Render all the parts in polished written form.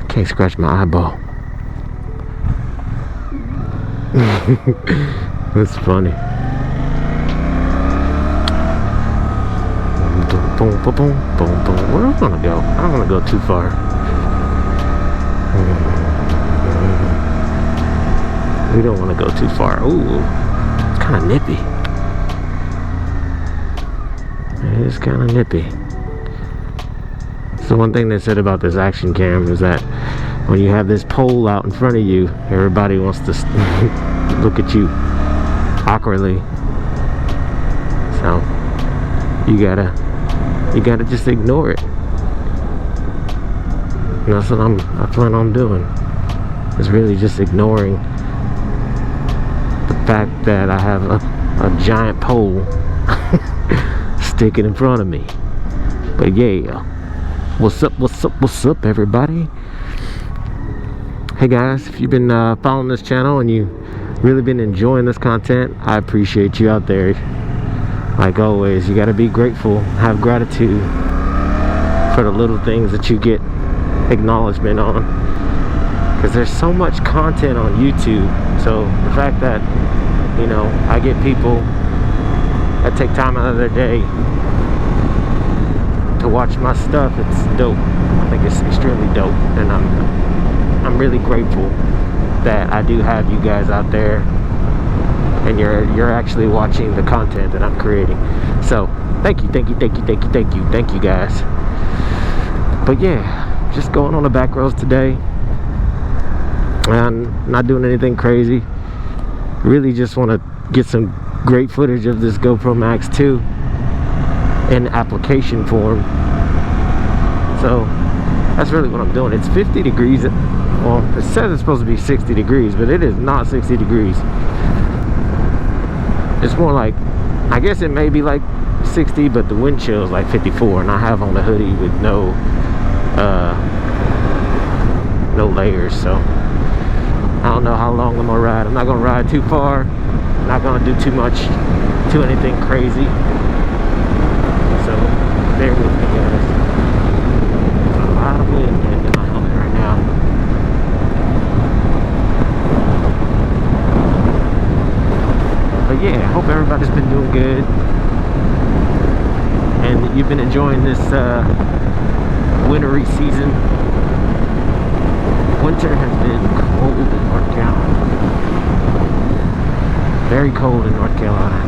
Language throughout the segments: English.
Can't scratch my eyeball. That's funny. Boom, boom, boom, boom, boom. Where am I gonna go? I don't wanna go too far. We don't wanna go too far. Ooh, it's kinda nippy. It is kinda nippy. So one thing they said about this action cam is that when you have this pole out in front of you, everybody wants to look at you awkwardly. So you gotta just ignore it. And that's what I plan on doing. Is really just ignoring the fact that I have a giant pole sticking in front of me. But yeah, what's up, everybody? Hey guys, if you've been following this channel and you really been enjoying this content, I appreciate you out there. Like always, you gotta be grateful, have gratitude for the little things that you get acknowledgement on, because there's so much content on YouTube. So the fact that, you know, I get people that take time out of their day to watch my stuff, it's dope. I think it's extremely dope, and I'm really grateful that I do have you guys out there and you're actually watching the content that I'm creating. So thank you guys. But yeah, just going on the back roads today and not doing anything crazy. Really just want to get some great footage of this GoPro Max 2 in application form. So that's really what I'm doing. It's 50 degrees. Well, it says it's supposed to be 60 degrees, but it is not 60 degrees. It's more like, I guess it may be like 60, but the wind chill is like 54, and I have on a hoodie with no layers. So I don't know how long I'm gonna ride. I'm not gonna ride too far. I'm not gonna do too anything crazy. So bear with me, guys. There's a lot of wind in my helmet right now. But yeah, I hope everybody's been doing good and you've been enjoying this wintry season. Winter has been cold in North Carolina. Very cold in North Carolina.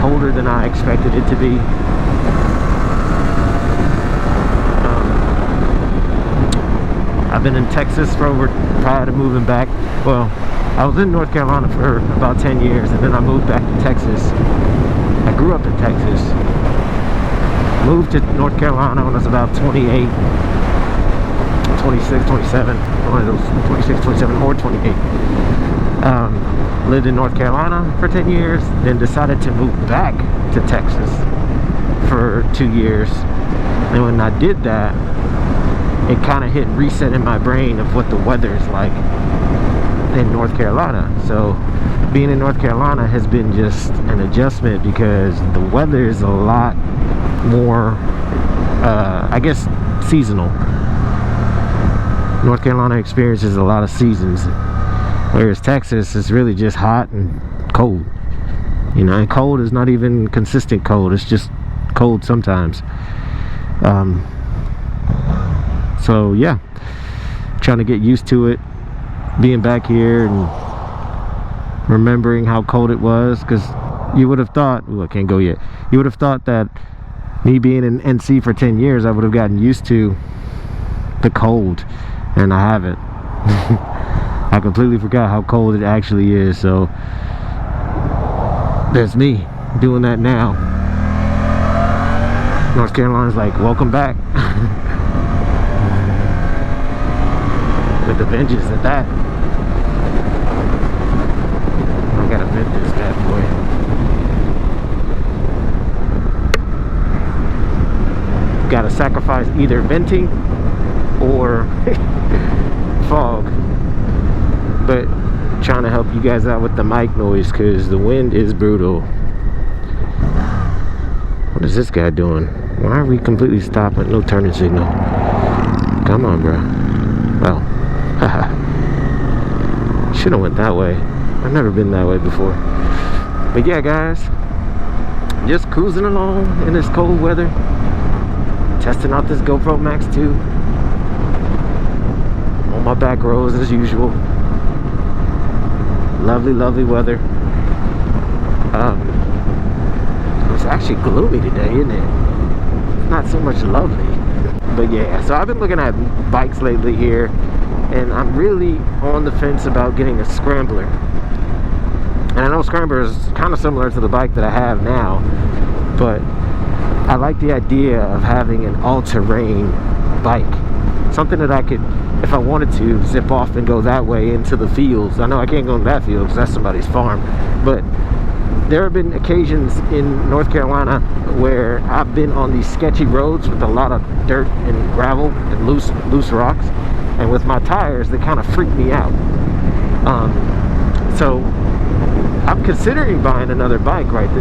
Colder than I expected it to be. I've been in Texas prior to moving back. Well, I was in North Carolina for about 10 years, and then I moved back to Texas. I grew up in Texas. Moved to North Carolina when I was about 28, 26, 27, one of those, 26, 27, or 28. Lived in North Carolina for 10 years, then decided to move back to Texas for 2 years. And when I did that, it kind of hit reset in my brain of what the weather is like in North Carolina. So being in North Carolina has been just an adjustment, because the weather is a lot more I guess seasonal. North Carolina experiences a lot of seasons, whereas Texas is really just hot and cold, you know. And cold is not even consistent cold, it's just cold sometimes. So yeah, trying to get used to it, being back here and remembering how cold it was, because you would have thought, oh, I can't go yet, you would have thought that me being in NC for 10 years, I would have gotten used to the cold, and I haven't. I completely forgot how cold it actually is. So there's me doing that now. North Carolina's like, welcome back. With the vengeance at that. I gotta vent this bad boy. Gotta sacrifice either venting or fog. But trying to help you guys out with the mic noise, because the wind is brutal. What is this guy doing? Why are we completely stopping? No turning signal. Come on, bro. Well, haha. Should have went that way. I've never been that way before. But yeah, guys, just cruising along in this cold weather, testing out this GoPro Max 2 on my back roads as usual. Lovely, lovely weather. It's actually gloomy today, isn't it? It's not so much lovely. But yeah, so I've been looking at bikes lately here, and I'm really on the fence about getting a Scrambler. And I know Scrambler is kind of similar to the bike that I have now, but I like the idea of having an all-terrain bike. Something that I could, if I wanted to, zip off and go that way into the fields. I know I can't go in that field because that's somebody's farm, but there have been occasions in North Carolina where I've been on these sketchy roads with a lot of dirt and gravel and loose rocks, and with my tires, they kind of freak me out. So I'm considering buying another bike right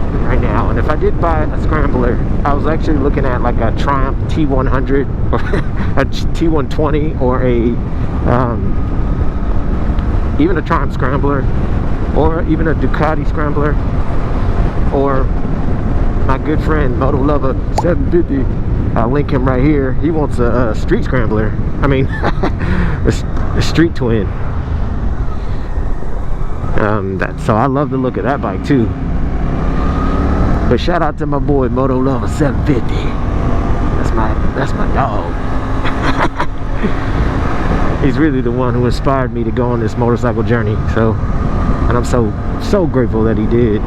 now, and if I did buy a Scrambler, I was actually looking at like a Triumph T100 or a T120 or even a Triumph Scrambler, or even a Ducati Scrambler, or my good friend Moto Lover 750. I'll link him right here. He wants a street Scrambler. I mean, a street twin. So I love the look of that bike too. But shout out to my boy Moto Lover 750. That's my dog. He's really the one who inspired me to go on this motorcycle journey. And I'm so grateful that he did.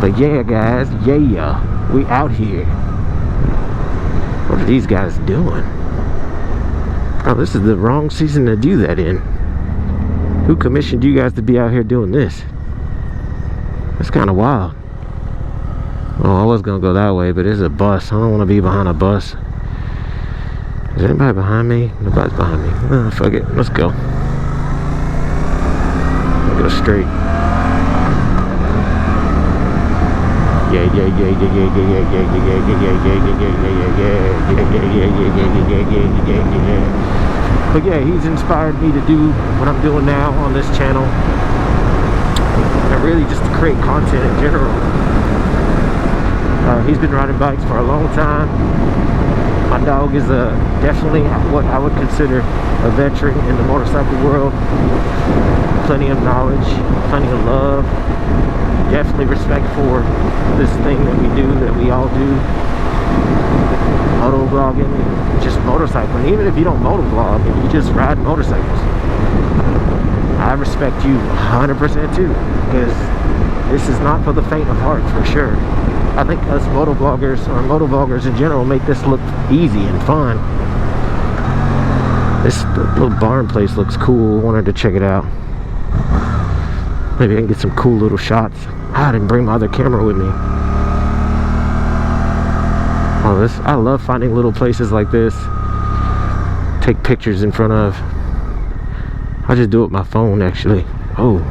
But yeah, guys, yeah, we out here. What are these guys doing? Oh, this is the wrong season to do that in. Who commissioned you guys to be out here doing this? That's kind of wild. Oh, I was gonna go that way, but there's a bus. I don't want to be behind a bus. Is anybody behind me? Nobody's behind me. Oh, fuck it. Let's go. I'll go straight. Yeah. But yeah, he's inspired me to do what I'm doing now on this channel, and really just to create content in general. He's been riding bikes for a long time. My dog is definitely what I would consider a veteran in the motorcycle world. Plenty of knowledge, plenty of love, definitely respect for this thing that we do, that we all do. Moto vlogging, just motorcycling. Even if you don't moto vlog and you just ride motorcycles, I respect you 100% too, because this is not for the faint of heart, for sure. I think us moto vloggers, or moto vloggers in general, make this look easy and fun. This little barn place looks cool. Wanted to check it out. Maybe I can get some cool little shots. I didn't bring my other camera with me. Oh, I love finding little places like this. Take pictures in front of. I'll just do it with my phone, actually. Oh,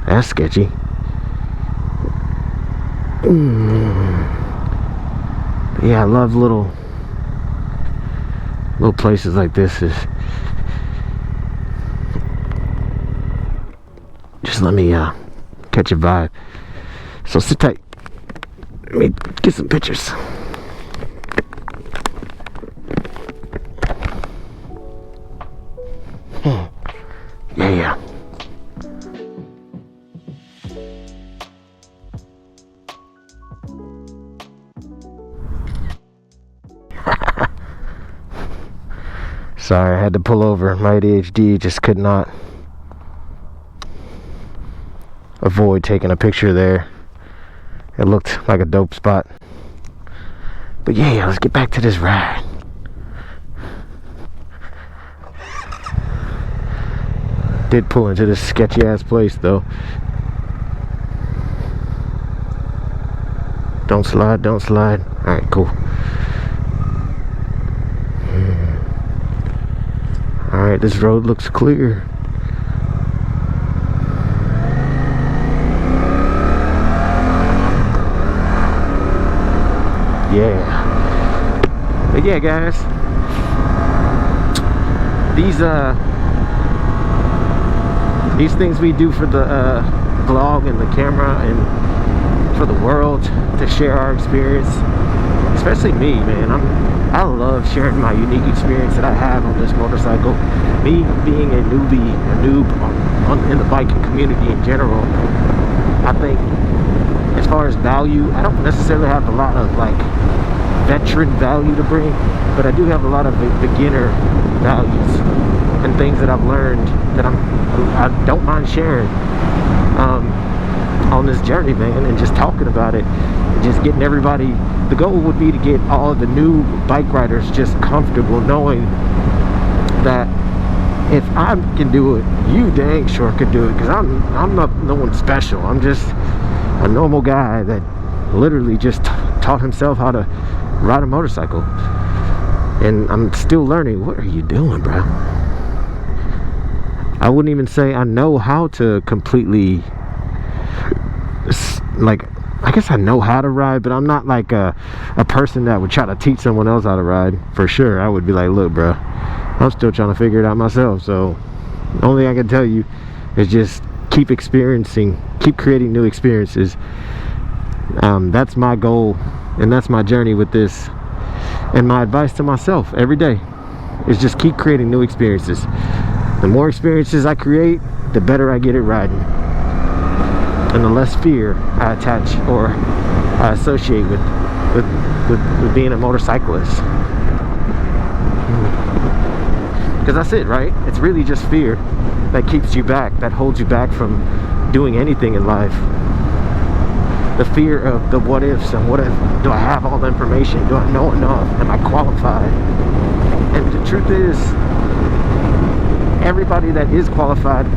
that's sketchy. Yeah, I love little places like this. Just let me catch a vibe. So sit tight. Let me get some pictures. Yeah. Sorry, I had to pull over. My ADHD just could not avoid taking a picture there. It looked like a dope spot. But yeah, let's get back to this ride. Did pull into this sketchy ass place though. Don't slide, don't slide. Alright, cool. Alright, this road looks clear. Yeah. But yeah, guys, these things we do for the vlog and the camera and for the world, to share our experience, especially me, man. I love sharing my unique experience that I have on this motorcycle. Me being a noob in the biking community in general, I think as far as value, I don't necessarily have a lot of like veteran value to bring, but I do have a lot of beginner values and things that I've learned that I don't mind sharing on this journey, man, and just talking about it and just getting everybody. The goal would be to get all of the new bike riders just comfortable knowing that if I can do it, you dang sure could do it, because I'm not no one special. I'm just a normal guy that literally just taught himself how to ride a motorcycle, and I'm still learning. What are you doing, bro? I wouldn't even say I know how to completely, like, I guess I know how to ride, but I'm not like a person that would try to teach someone else how to ride. For sure, I would be like, look, bro, I'm still trying to figure it out myself. So the only thing I can tell you is just keep experiencing, keep creating new experiences. That's my goal, and that's my journey with this. And my advice to myself every day is just keep creating new experiences. The more experiences I create, the better I get at riding, and the less fear I attach or I associate with being a motorcyclist. Because that's it, right? It's really just fear that keeps you back, that holds you back from doing anything in life. The fear of the what ifs, and what if, do I have all the information? Do I know enough? Am I qualified? And the truth is, everybody that is qualified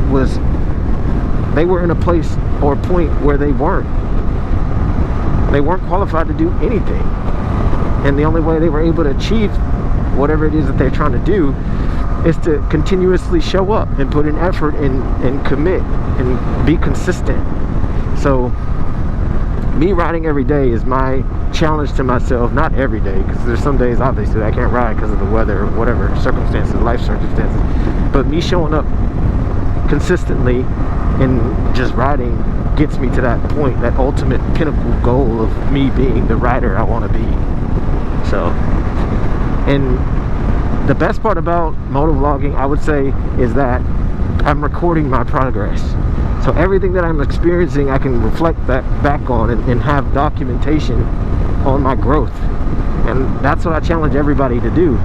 they were in a place or a point where they weren't qualified to do anything, and the only way they were able to achieve whatever it is that they're trying to do is to continuously show up and put in effort and commit and be consistent. So me riding every day is my challenge to myself. Not every day, because there's some days obviously I can't ride because of the weather or whatever circumstances, life circumstances, but me showing up consistently and just riding gets me to that point, that ultimate pinnacle goal of me being the rider I want to be. So, and the best part about motovlogging, I would say, is that I'm recording my progress. So everything that I'm experiencing, I can reflect that back on and have documentation on my growth. And that's what I challenge everybody to do,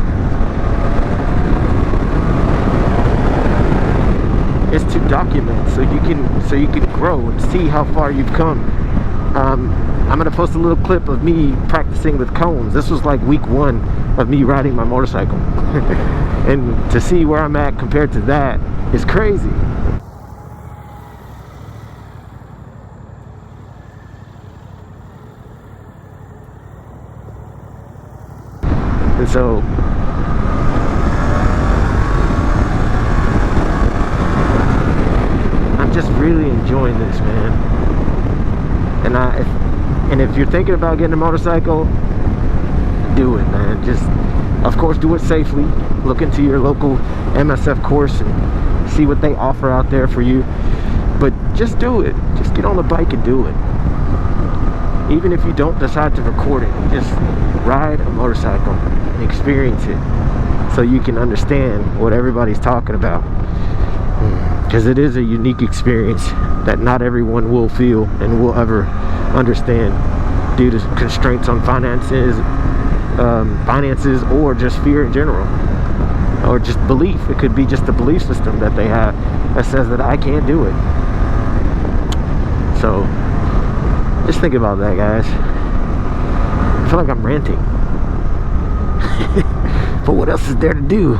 is to document so you can grow and see how far you've come. I'm gonna post a little clip of me practicing with cones. This was like week 1 of me riding my motorcycle. And to see where I'm at compared to that is crazy. And so I'm just really enjoying this, man. And if you're thinking about getting a motorcycle, do it, man. Just, of course, do it safely. Look into your local MSF course and see what they offer out there for you. But just do it. Just get on the bike and do it. Even if you don't decide to record it, just ride a motorcycle and experience it so you can understand what everybody's talking about. Because it is a unique experience that not everyone will feel and will ever understand due to constraints on finances or just fear in general, or just belief. It could be just a belief system that they have that says that I can't do it. So just think about that, guys. I feel like I'm ranting. But what else is there to do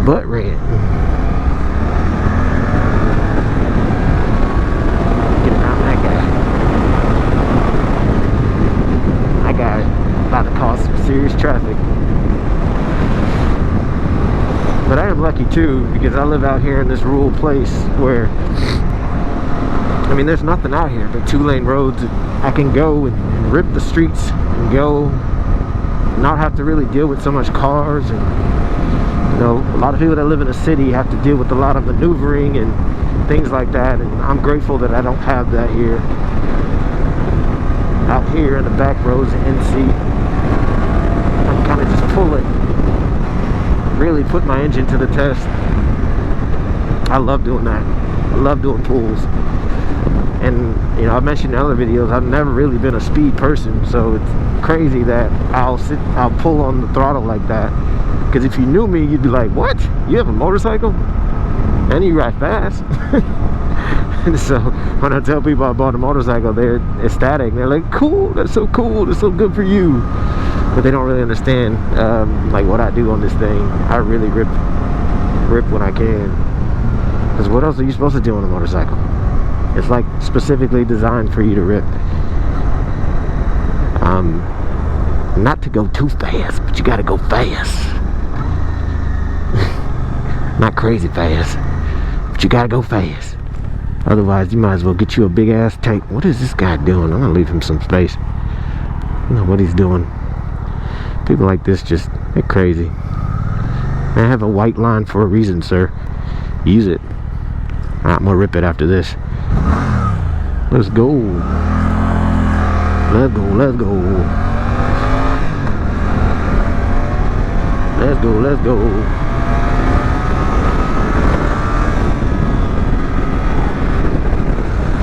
but rant? Get around that guy. That guy about to cause some serious traffic. But I am lucky too, because I live out here in this rural place where, I mean, there's nothing out here but 2-lane roads. I can go and rip the streets and go, not have to really deal with so much cars and know, a lot of people that live in a city have to deal with a lot of maneuvering and things like that, and I'm grateful that I don't have that here. Out here in the back roads of NC, I can kind of just pull it, really put my engine to the test. I love doing that. I love doing pulls. And you know, I mentioned in other videos, I've never really been a speed person, so it's crazy that I'll pull on the throttle like that. Because if you knew me, you'd be like, what? You have a motorcycle? And you ride fast? And so when I tell people I bought a motorcycle, they're ecstatic. They're like, cool, that's so cool, that's so good for you. But they don't really understand like what I do on this thing. I really rip when I can. Because what else are you supposed to do on a motorcycle? It's like specifically designed for you to rip. Not to go too fast, but you gotta go fast. Not crazy fast, but you gotta go fast. Otherwise, you might as well get you a big ass tank. What is this guy doing? I'm gonna leave him some space. I don't know what he's doing. People like this they're crazy. I have a white line for a reason, sir. Use it. Alright, I'm gonna rip it after this. Let's go. Let's go, let's go. Let's go, let's go.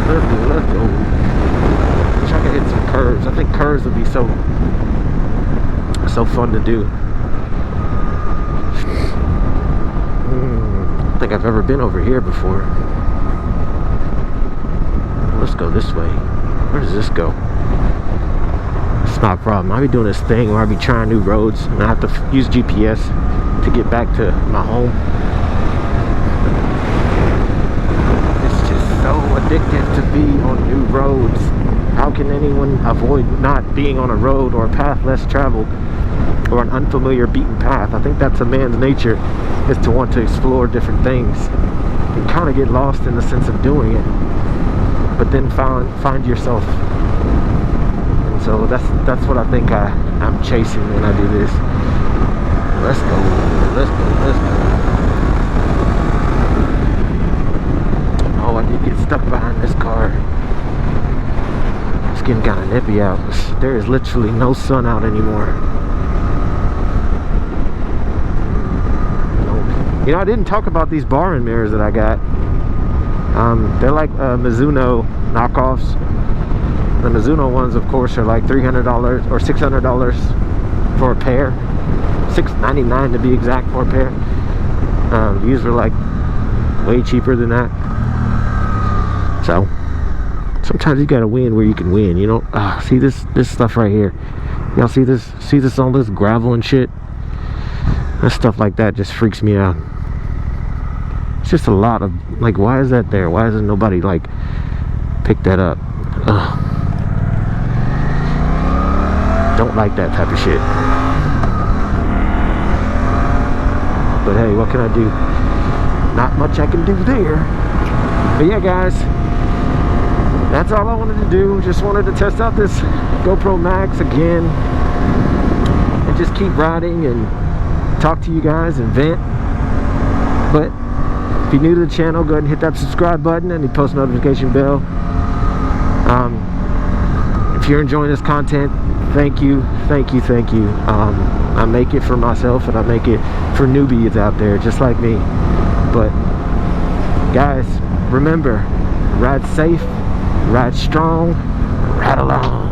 Let's go, let's go. Wish I could hit some curves. I think curves would be so fun to do. I don't think I've ever been over here before. Let's go this way. Where does this go? It's not a problem. I'll be doing this thing where I'll be trying new roads and I have to use GPS to get back to my home. It's just so addictive to be on new roads. How can anyone avoid not being on a road or a path less traveled or an unfamiliar beaten path? I think that's a man's nature, is to want to explore different things and kind of get lost in the sense of doing it, but then find yourself. And so that's what I think I'm chasing when I do this. Let's go, let's go, let's go. Oh, I did get stuck behind this car. It's getting kind of nippy out. There is literally no sun out anymore. You know, I didn't talk about these bar and mirrors that I got. They're like Mizuno knockoffs. The Mizuno ones, of course, are like $300 or $600 for a pair. $6.99 to be exact for a pair. These were like way cheaper than that. So sometimes you gotta win where you can win. You know, see this stuff right here. Y'all see this? See this, all this gravel and shit? That stuff like that just freaks me out. It's just a lot of, like, why is that there? Why hasn't nobody, like, picked that up? Ugh. Don't like that type of shit. But hey, what can I do? Not much I can do there. But yeah, guys, that's all I wanted to do. Just wanted to test out this GoPro Max again and just keep riding and talk to you guys and vent. But if you're new to the channel, go ahead and hit that subscribe button and the post notification bell. If you're enjoying this content, thank you, thank you, thank you. I make it for myself and I make it for newbies out there just like me. But guys, remember, ride safe, ride strong, ride along.